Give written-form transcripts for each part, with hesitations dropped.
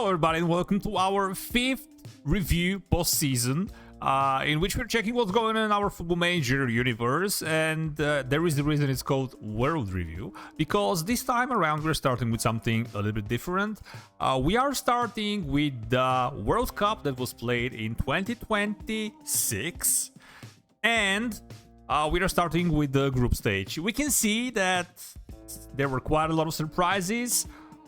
Hello everybody and welcome to our 5th review post-season in which we're checking what's going on in our Football Manager universe, and there is the reason it's called World Review, because this time around we're starting with something a little bit different. We are starting with the World Cup that was played in 2026, and we are starting with the group stage. We can see that there were quite a lot of surprises.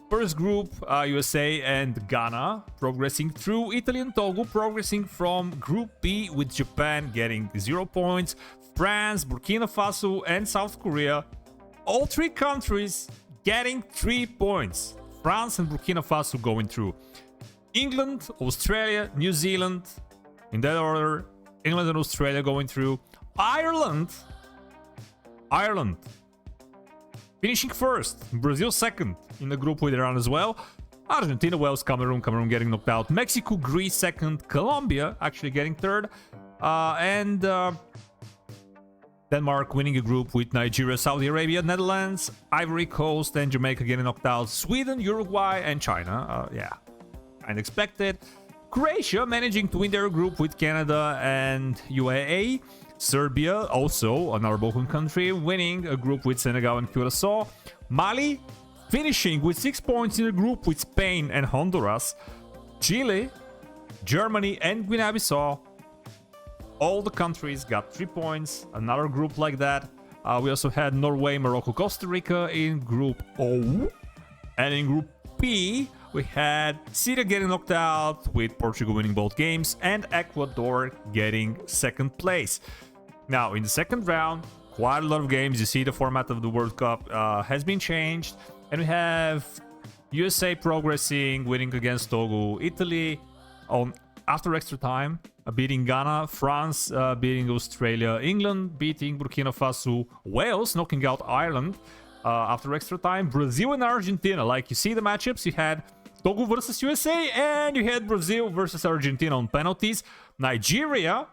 First group, USA and Ghana progressing through, Italy and Togo progressing from Group B with Japan getting 0 points, France, Burkina Faso and South Korea, all three countries getting 3 points. France and Burkina Faso going through. England, Australia, New Zealand, in that order, England and Australia going through. Ireland finishing first, Brazil second in the group with Iran as well. Argentina, Wales, Cameroon getting knocked out. Mexico, Greece second. Colombia actually getting third. And Denmark winning a group with Nigeria, Saudi Arabia, Netherlands, Ivory Coast, and Jamaica getting knocked out. Sweden, Uruguay, and China. Yeah, kind of expected. Croatia managing to win their group with Canada and UAE. Serbia, also another Balkan country, winning a group with Senegal and Curacao. Mali finishing with 6 points in a group with Spain and Honduras. Chile, Germany, and Guinea-Bissau. All the countries got 3 points. Another group like that. We also had Norway, Morocco, Costa Rica in Group O. And in Group P, we had Syria getting knocked out with Portugal winning both games and Ecuador getting second place. Now, in the second round, quite a lot of games. You see the format of the World Cup has been changed. And we have USA progressing, winning against Togo, Italy after extra time, beating Ghana, France beating Australia, England beating Burkina Faso, Wales knocking out Ireland after extra time, Brazil and Argentina. Like, you see the matchups, you had Togo versus USA, and you had Brazil versus Argentina on penalties. Nigeria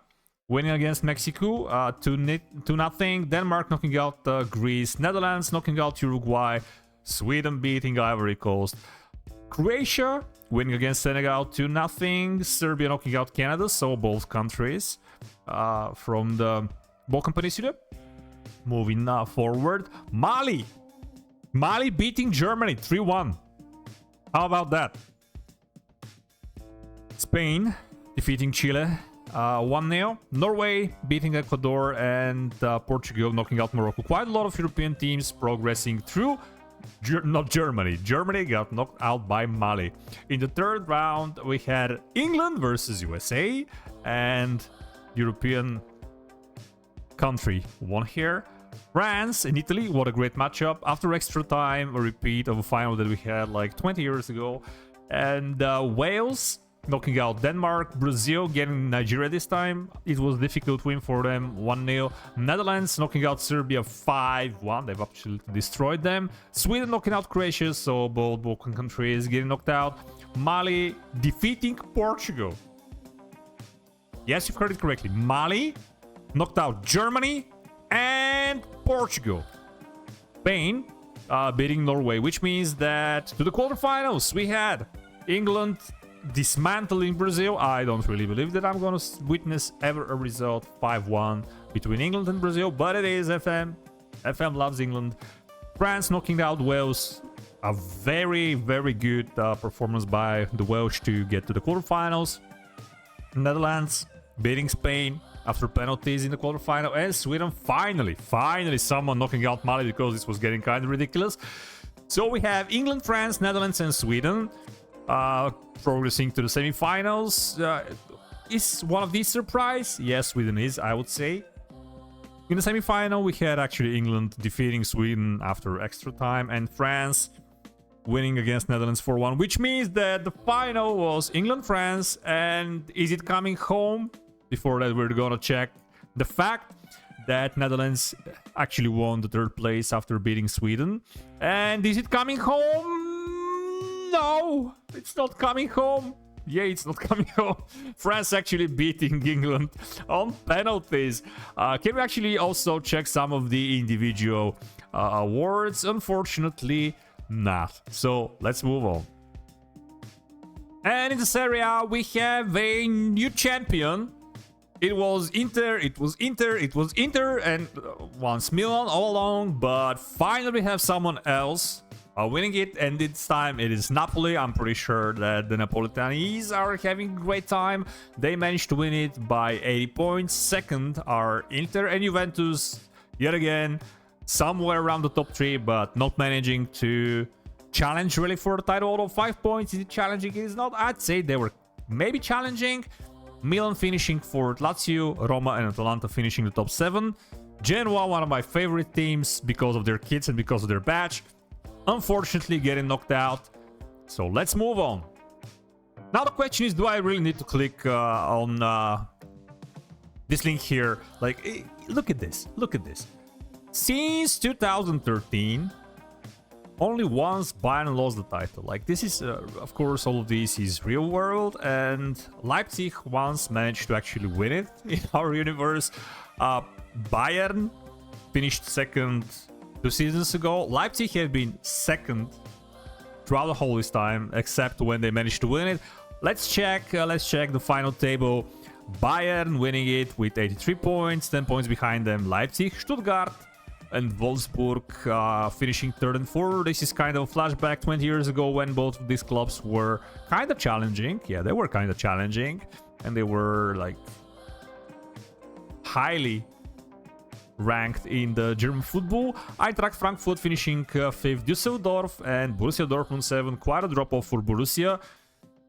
winning against Mexico 2-0. Denmark knocking out Greece. Netherlands knocking out Uruguay. Sweden beating Ivory Coast. Croatia winning against Senegal 2-0. Serbia knocking out Canada. So both countries from the Balkan Peninsula. Moving forward. Mali beating Germany 3-1. How about that? Spain defeating Chile 1-0. Norway beating Ecuador, and Portugal knocking out Morocco. Quite a lot of European teams progressing through. Not Germany. Germany got knocked out by Mali. In the third round, we had England versus USA, and European country won here. France and Italy, what a great matchup. After extra time, a repeat of a final that we had like 20 years ago. And Wales knocking out Denmark. Brazil getting Nigeria this time. It was a difficult win for them, 1-0. Netherlands knocking out Serbia 5-1. They've absolutely destroyed them. Sweden knocking out Croatia, so both Balkan countries getting knocked out. Mali defeating Portugal. Yes, you've heard it correctly. Mali knocked out Germany and Portugal. Spain beating Norway, which means that to the quarterfinals we had England dismantling Brazil. I don't really believe that I'm gonna witness ever a result 5-1 between England and Brazil, but it is FM. FM loves England. France knocking out Wales. A very, very good performance by the Welsh to get to the quarterfinals. Netherlands beating Spain after penalties in the quarterfinal, and Sweden finally someone knocking out Mali, because this was getting kind of ridiculous. So we have England, France, Netherlands, and Sweden progressing to the semifinals. Is one of these surprise? Yes, Sweden is, I would say. In the semifinal, we had actually England defeating Sweden after extra time, and France winning against Netherlands 4-1, which means that the final was England-France, and is it coming home? Before that, we're gonna check the fact that Netherlands actually won the third place after beating Sweden. And is it coming home? No, it's not coming home. Yeah, it's not coming home. France actually beating England on penalties. Can we actually also check some of the individual awards? Unfortunately, not. So let's move on. And in this area, we have a new champion. It was Inter, it was Inter, it was Inter, and once Milan all along. But finally, we have someone else winning it, and this time it is Napoli. I'm pretty sure that the Napolitanese are having a great time. They managed to win it by 80 points. Second are Inter and Juventus, yet again, somewhere around the top 3, but not managing to challenge really for the title. Although 5 points, is it challenging? It is not. I'd say they were maybe challenging. Milan finishing fourth, Lazio, Roma and Atalanta finishing the top 7. Genoa, one of my favorite teams because of their kits and because of their badge, unfortunately getting knocked out. So let's move on. Now the question is, do I really need to click on this link here? Like, look at this, look at this. Since 2013, only once Bayern lost the title. Like, this is, of course, all of this is real world, and Leipzig once managed to actually win it in our universe. Bayern finished second 2 seasons ago. Leipzig have been second throughout the whole this time, except when they managed to win it. Let's check the final table. Bayern winning it with 83 points, 10 points behind them Leipzig, Stuttgart, and Wolfsburg finishing 3rd and 4th. This is kind of a flashback 20 years ago when both of these clubs were kind of challenging. Yeah, they were kind of challenging, and they were like highly ranked in the German football. Eintracht Frankfurt finishing 5th, Düsseldorf and Borussia Dortmund 7th. Quite a drop-off for Borussia.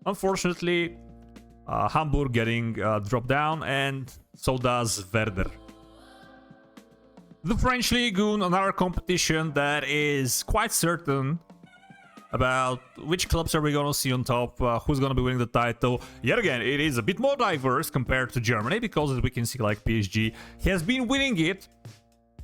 Unfortunately, Hamburg getting dropped down, and so does Werder. The French League, another competition that is quite certain about which clubs are we going to see on top, who's going to be winning the title. Yet again, it is a bit more diverse compared to Germany, because as we can see, like PSG has been winning it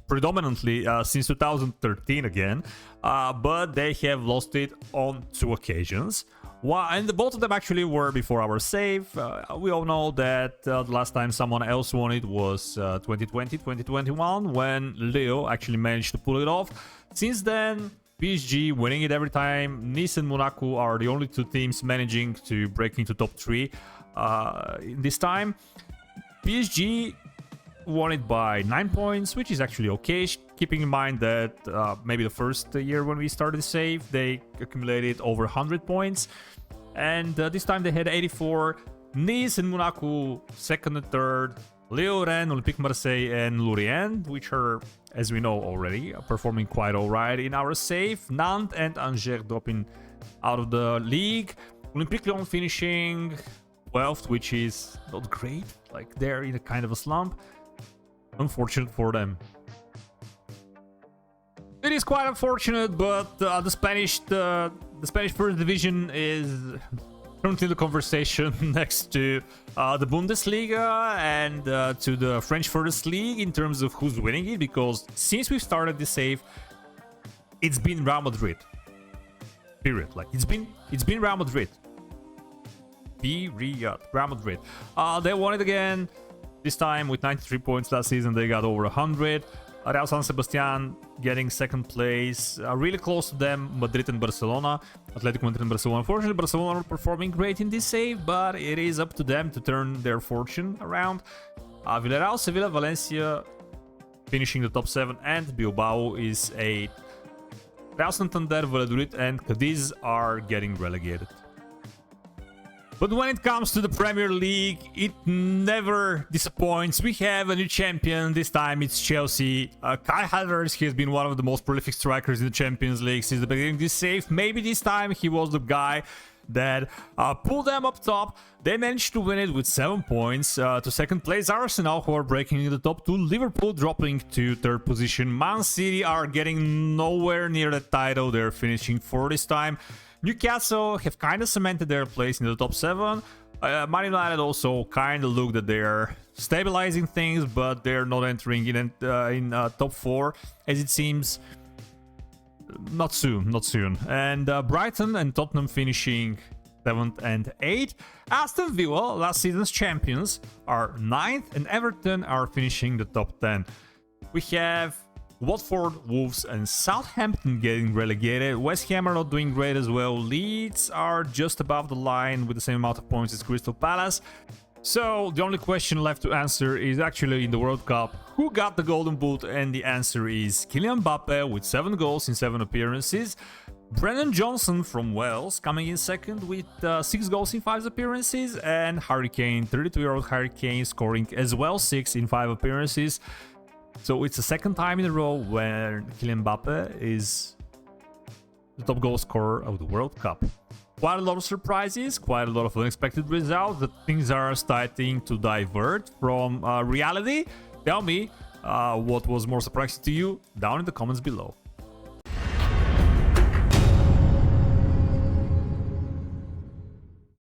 predominantly since 2013 again, but they have lost it on 2 occasions. And both of them actually were before our save. We all know that the last time someone else won it was 2020, 2021, when Leo actually managed to pull it off. Since then, PSG winning it every time. Nice and Monaco are the only 2 teams managing to break into top 3 in this time. PSG won it by 9 points, which is actually okay, keeping in mind that maybe the first year when we started the save, they accumulated over 100 points. And this time they had 84. Nice and Monaco 2nd and 3rd. Lyon, Rennes, Olympique Marseille, and Lorient, which are, as we know already, performing quite alright in our save. Nantes and Angers dropping out of the league. Olympique Lyon finishing 12th, which is not great. Like, they're in a kind of a slump. Unfortunate for them. It is quite unfortunate, but the Spanish first division is currently the conversation next to the Bundesliga and to the French First League in terms of who's winning it, because since we started the save, it's been Real Madrid. Period. Like, it's been Real Madrid. Period. Real Madrid. They won it again. This time with 93 points. Last season they got over 100. Real San Sebastian getting 2nd place. Really close to them, Madrid and Barcelona. Atletico Madrid and Barcelona. Unfortunately, Barcelona are performing great in this save, but it is up to them to turn their fortune around. Villarreal, Sevilla, Valencia finishing the top 7, and Bilbao is 8. Real Santander, Valladolid, and Cadiz are getting relegated. But when it comes to the Premier League, it never disappoints. We have a new champion. This time it's Chelsea. Kai Havertz, he has been one of the most prolific strikers in the Champions League since the beginning of this save. Maybe this time he was the guy that pulled them up top. They managed to win it with 7 points. To 2nd place, Arsenal, who are breaking in the top 2. Liverpool dropping to 3rd position. Man City are getting nowhere near the title. They're finishing 4th this time. Newcastle have kind of cemented their place in the top 7. Man United also kind of look that they're stabilizing things, but they're not entering in top 4, as it seems. Not soon. And Brighton and Tottenham finishing 7th and 8th. Aston Villa, last season's champions, are 9th, and Everton are finishing the top 10. We have Watford, Wolves and Southampton getting relegated. West Ham are not doing great as well. Leeds are just above the line with the same amount of points as Crystal Palace. So the only question left to answer is actually in the World Cup, who got the Golden Boot? And the answer is Kylian Mbappe with 7 goals in 7 appearances. Brennan Johnson from Wales coming in second with 6 goals in 5 appearances. And Harry Kane, 32-year-old Harry Kane, scoring as well 6 in 5 appearances. So it's the second time in a row where Kylian Mbappe is the top goal scorer of the World Cup. Quite a lot of surprises, quite a lot of unexpected results. That things are starting to divert from reality. Tell me what was more surprising to you down in the comments below.